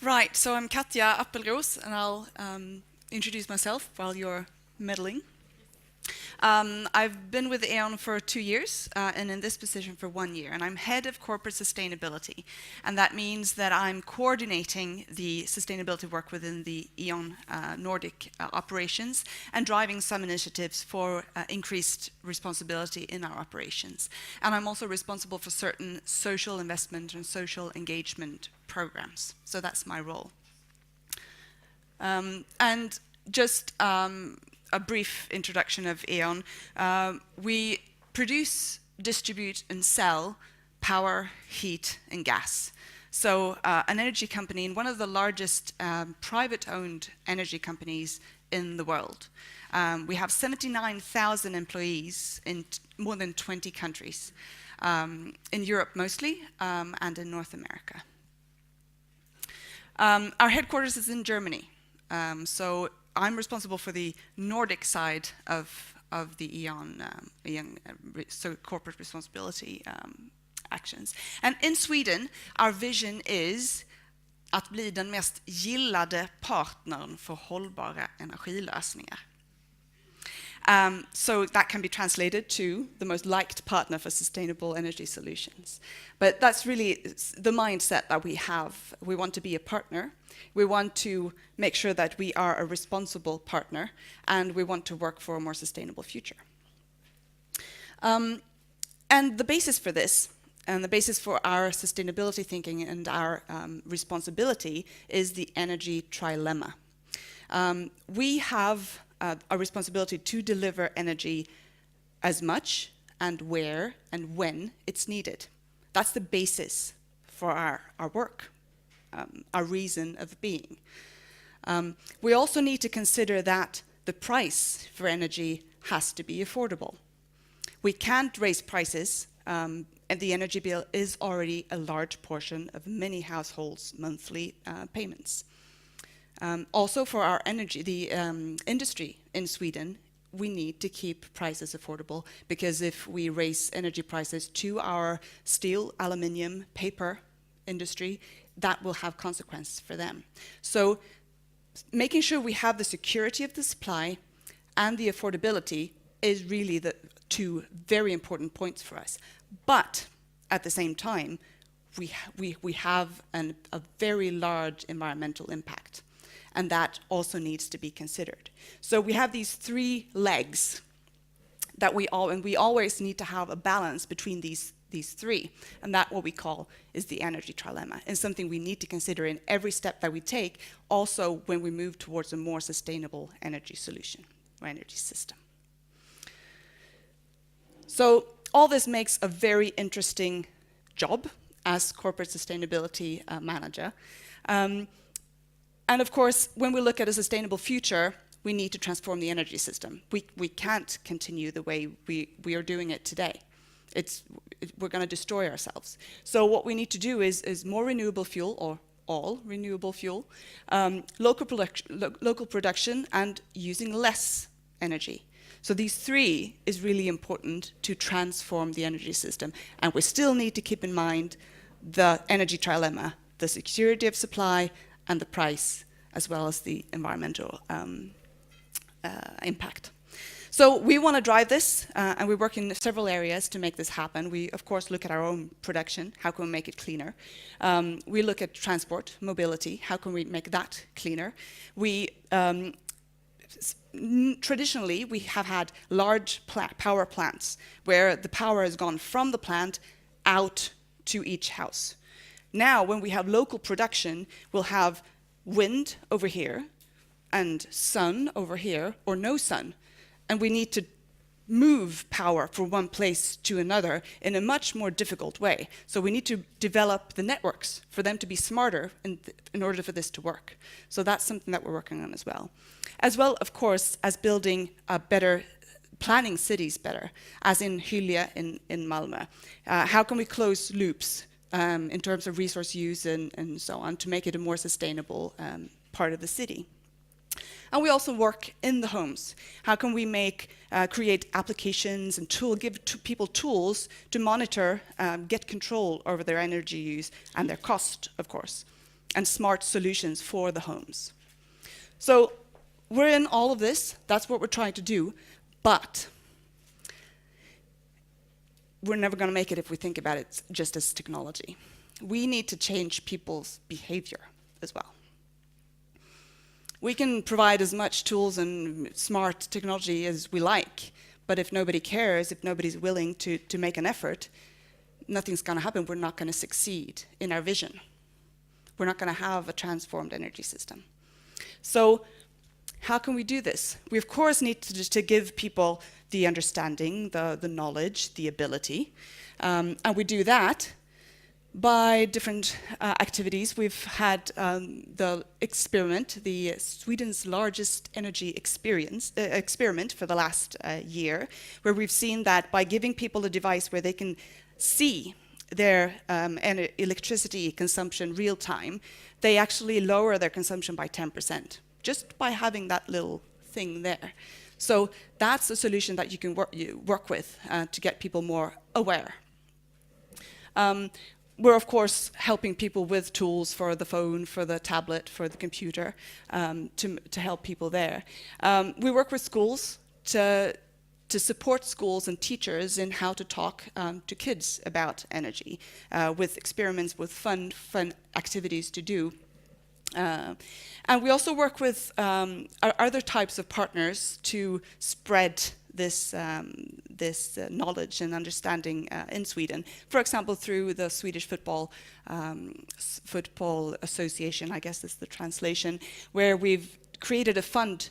Right, so I'm Catja Appelros, and I'll introduce myself while you're meddling. I've been with E.ON for 2 years, and in this position for 1 year, and I'm head of corporate sustainability. And that means that I'm coordinating the sustainability work within the E.ON Nordic operations and driving some initiatives for increased responsibility in our operations. And I'm also responsible for certain social investment and social engagement programs. So that's my role. And just a brief introduction of E.ON. We produce, distribute, and sell power, heat, and gas. So an energy company, and one of the largest private-owned energy companies in the world. We have 79,000 employees in more than 20 countries, in Europe mostly, and in North America. Our headquarters is in Germany. So I'm responsible for the Nordic side of the E.ON so corporate responsibility actions. And in Sweden, our vision is att bli den mest gillade partnern för hållbara energilösningar. So that can be translated to the most liked partner for sustainable energy solutions. But that's really the mindset that we have. We want to be a partner. We want to make sure that we are a responsible partner, and we want to work for a more sustainable future. And the basis for this, and the basis for our sustainability thinking and our responsibility is the energy trilemma. We have a responsibility to deliver energy as much and where and when it's needed. That's the basis for our work, our reason of being. We also need to consider that the price for energy has to be affordable. We can't raise prices, and the energy bill is already a large portion of many households' monthly payments. Also for our energy, the industry in Sweden, we need to keep prices affordable, because if we raise energy prices to our steel, aluminium, paper industry, that will have consequences for them. So making sure we have the security of the supply and the affordability is really the two very important points for us. But at the same time, we have a very large environmental impact. And that also needs to be considered. So we have these three legs that we always need to have a balance between these three. And that what we call is the energy trilemma, and something we need to consider in every step that we take, also when we move towards a more sustainable energy solution or energy system. So all this makes a very interesting job as corporate sustainability manager. And of course, when we look at a sustainable future, we need to transform the energy system. We can't continue the way we are doing it today. We're going to destroy ourselves. So what we need to do is more renewable fuel, or all renewable fuel, local production, and using less energy. So these three is really important to transform the energy system. And we still need to keep in mind the energy trilemma, the security of supply, and the price, as well as the environmental impact. So we want to drive this, and we work in several areas to make this happen. We, of course, look at our own production. How can we make it cleaner? We look at transport, mobility. How can we make that cleaner? We traditionally, we have had large power plants where the power has gone from the plant out to each house. Now, when we have local production, we'll have wind over here and sun over here, or no sun. And we need to move power from one place to another in a much more difficult way. So we need to develop the networks for them to be smarter in order for this to work. So that's something that we're working on as well. As well, of course, as building a better, planning cities better, as in Hyllie in Malmö. How can we close loops in terms of resource use and so on, to make it a more sustainable part of the city? And we also work in the homes. How can we create applications and give people tools to monitor, get control over their energy use and their cost, of course, and smart solutions for the homes. So we're in all of this. That's what we're trying to do. But we're never going to make it if we think about it just as technology. We need to change people's behavior as well. We can provide as much tools and smart technology as we like, but if nobody cares, if nobody's willing to make an effort, nothing's going to happen. We're not going to succeed in our vision. We're not going to have a transformed energy system. So how can we do this? We, of course, need to give people the understanding, the knowledge, the ability. And we do that by different activities. We've had the experiment, the Sweden's largest energy experiment for the last year, where we've seen that by giving people a device where they can see their electricity consumption real time, they actually lower their consumption by 10%, just by having that little thing there. So that's a solution that you can work with to get people more aware. We're, of course, helping people with tools for the phone, for the tablet, for the computer, to help people there. We work with schools to support schools and teachers in how to talk to kids about energy, with experiments, with fun activities to do. And we also work with other types of partners to spread this knowledge and understanding in Sweden. For example, through the Swedish Football Association, I guess is the translation, where we've created a fund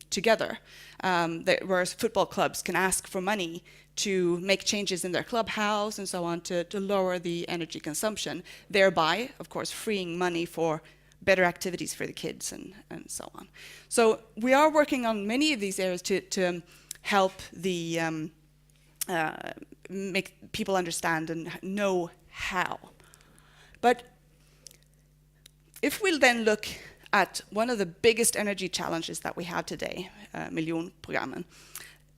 together where football clubs can ask for money to make changes in their clubhouse and so on to lower the energy consumption, thereby, of course, freeing money for better activities for the kids and so on. So we are working on many of these areas to help the make people understand and know how. But if we then look at one of the biggest energy challenges that we have today, miljonprogrammen,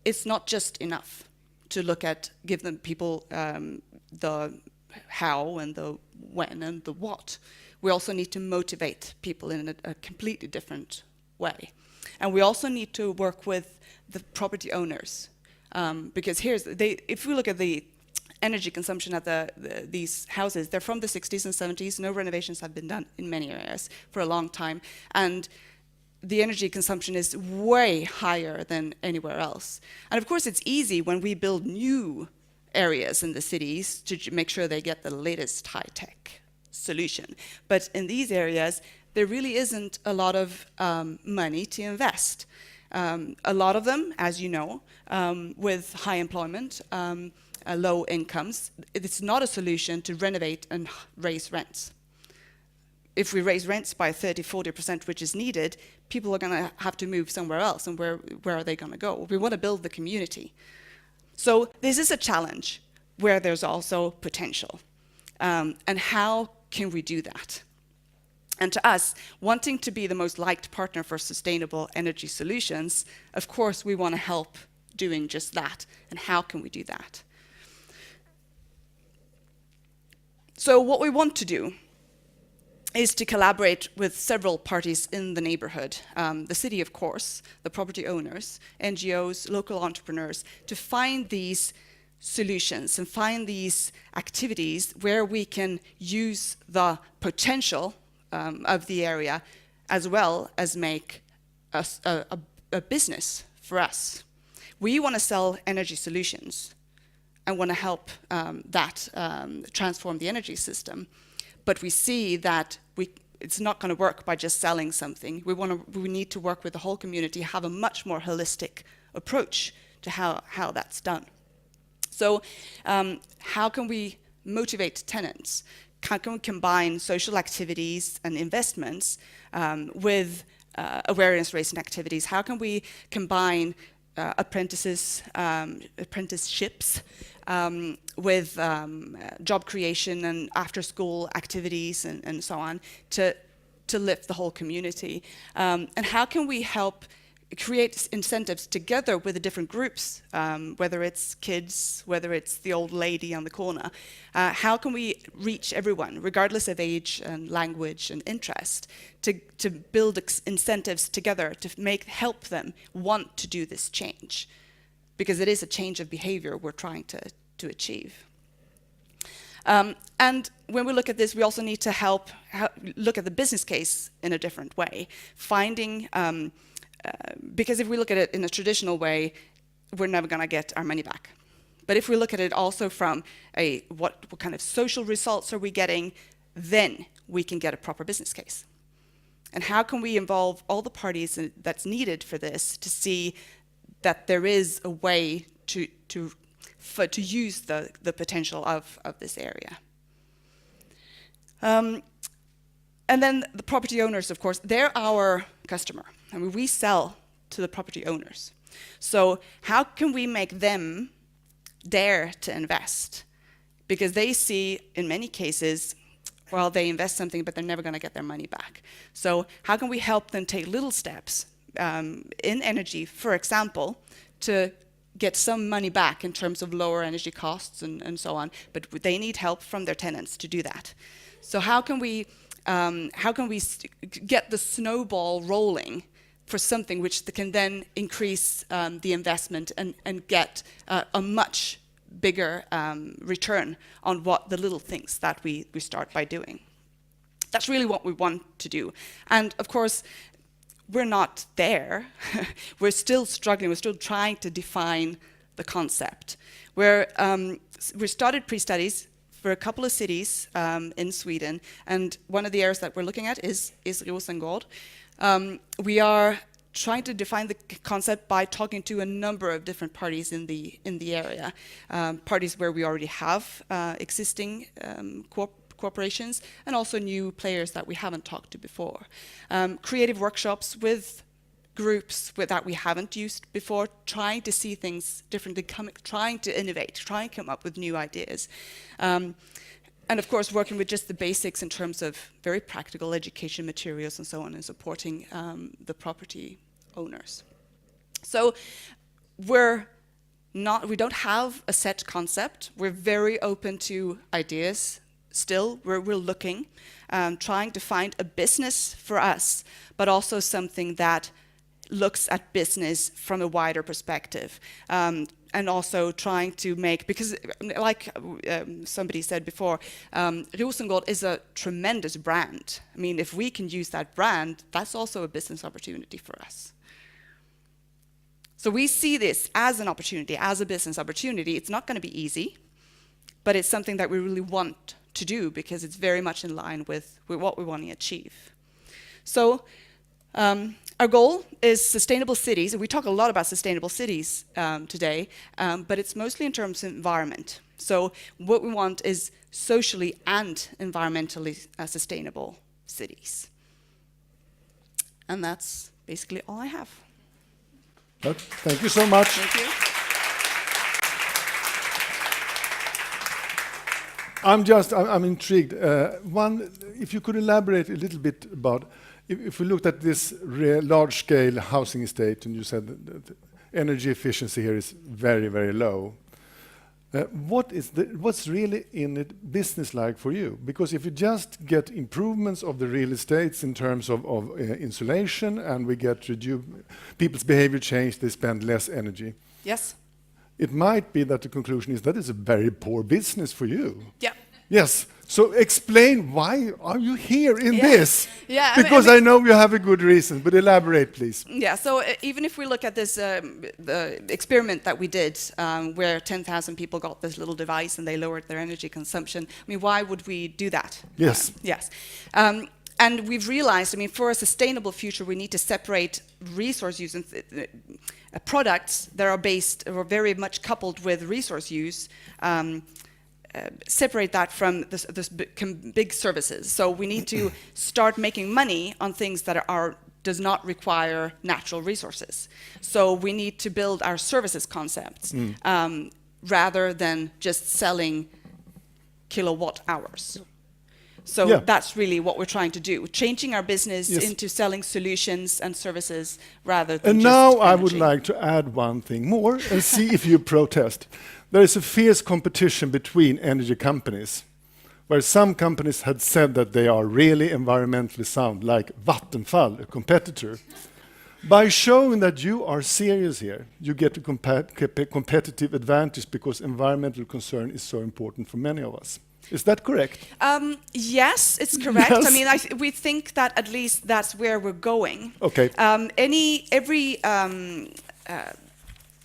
it's not just enough to give them people the how and the when and the what. We also need to motivate people in a completely different way. And we also need to work with the property owners. Because if we look at the energy consumption at these houses, they're from the 60s and 70s. No renovations have been done in many areas for a long time. And the energy consumption is way higher than anywhere else. And of course, it's easy when we build new areas in the cities to make sure they get the latest high-tech solution. But in these areas, there really isn't a lot of money to invest. A lot of them, as you know, with high employment, low incomes, it's not a solution to renovate and raise rents. If we raise rents by 30-40%, which is needed, people are going to have to move somewhere else. And where are they going to go? We want to build the community. So this is a challenge where there's also potential. And how can we do that? And to us, wanting to be the most liked partner for sustainable energy solutions, of course, we want to help doing just that. And how can we do that? So what we want to do is to collaborate with several parties in the neighborhood, the city, of course, the property owners, NGOs, local entrepreneurs, to find these solutions and find these activities where we can use the potential of the area, as well as make a business for us. We want to sell energy solutions and want to help that transform the energy system. But we see that it's not going to work by just selling something. We need to work with the whole community, have a much more holistic approach to how that's done. So how can we motivate tenants? How can we combine social activities and investments with awareness-raising activities? How can we combine apprenticeships with job creation and after-school activities and so on to lift the whole community? And how can we help create incentives together with the different groups, whether it's kids, whether it's the old lady on the corner. How can we reach everyone, regardless of age and language and interest, to build incentives together to help them want to do this change? Because it is a change of behavior we're trying to achieve. And when we look at this, we also need to look at the business case in a different way, finding because if we look at it in a traditional way, we're never going to get our money back. But if we look at it also from what kind of social results are we getting, then we can get a proper business case. And how can we involve all the parties that's needed for this to see that there is a way to use the potential of this area? And then the property owners, of course, they're our customer. I mean, we sell to the property owners. So how can we make them dare to invest? Because they see, in many cases, well, they invest something, but they're never going to get their money back. So how can we help them take little steps in energy, for example, to get some money back in terms of lower energy costs and so on, but they need help from their tenants to do that. So how can we get the snowball rolling for something which can then increase the investment and get a much bigger return on what the little things that we start by doing? That's really what we want to do. And of course, we're not there. We're still struggling. We're still trying to define the concept. We started pre-studies for a couple of cities in Sweden, and one of the areas that we're looking at is Rosengård. We are trying to define the concept by talking to a number of different parties in the area, parties where we already have existing corporations, and also new players that we haven't talked to before. Creative workshops with groups that we haven't used before, trying to see things differently, trying to innovate, trying to come up with new ideas. And of course, working with just the basics in terms of very practical education materials and so on, and supporting the property owners. So we don't have a set concept. We're very open to ideas. Still, we're looking, trying to find a business for us, but also something that looks at business from a wider perspective. And also trying to make, because like somebody said before, Rosengård is a tremendous brand. I mean, if we can use that brand, that's also a business opportunity for us. So we see this as an opportunity, as a business opportunity. It's not going to be easy, but it's something that we really want to do because it's very much in line with what we want to achieve. So our goal is sustainable cities, and we talk a lot about sustainable cities today, but it's mostly in terms of environment. So what we want is socially and environmentally sustainable cities. And that's basically all I have. Thank you so much. Thank you. I'm intrigued. If you could elaborate a little bit about, if we looked at this large-scale housing estate, and you said that energy efficiency here is very, very low. What's really in it business-like for you? Because if you just get improvements of the real estates in terms of insulation, and we get people's behavior change, they spend less energy. Yes. It might be that the conclusion is that is a very poor business for you. Yeah. Yes. So explain, why are you here in this? Yeah. Because I know you have a good reason, but elaborate, please. Yeah. So even if we look at this the experiment that we did, where 10,000 people got this little device and they lowered their energy consumption, I mean, why would we do that? Yes. Yes. And we've realized, I mean, for a sustainable future, we need to separate resource use and products that are based or very much coupled with resource use. Separate that from this big services. So we need to start making money on things that does not require natural resources. So we need to build our services concepts rather than just selling kilowatt hours. So Yeah. that's really what we're trying to do, changing our business Yes. into selling solutions and services rather than And just now I energy. would like to add one thing more and see if you protest. There is a fierce competition between energy companies, where some companies had said that they are really environmentally sound, like Vattenfall, a competitor. By showing that you are serious here, you get a competitive advantage because environmental concern is so important for many of us. Is that correct? Yes, it's correct. Yes. I mean, we think that at least that's where we're going. Okay. Every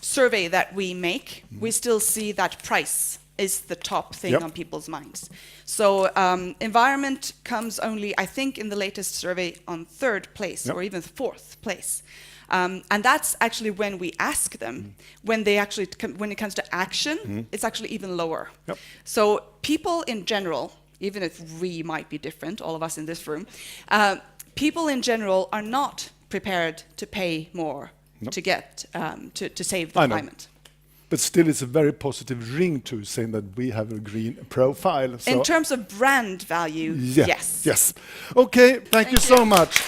survey that we make, we still see that price is the top thing Yep. on people's minds. So environment comes only, I think, in the latest survey on 3rd place Yep. or even 4th place. And that's actually when we ask them, when they actually, when it comes to action, it's actually even lower. Yep. So people in general, even if we might be different, all of us in this room, people in general are not prepared to pay more Nope. to get to save the I know. climate. But still, it's a very positive ring to saying that we have a green profile. So In terms of brand value, yeah, yes. Yes. Okay, thank you so much.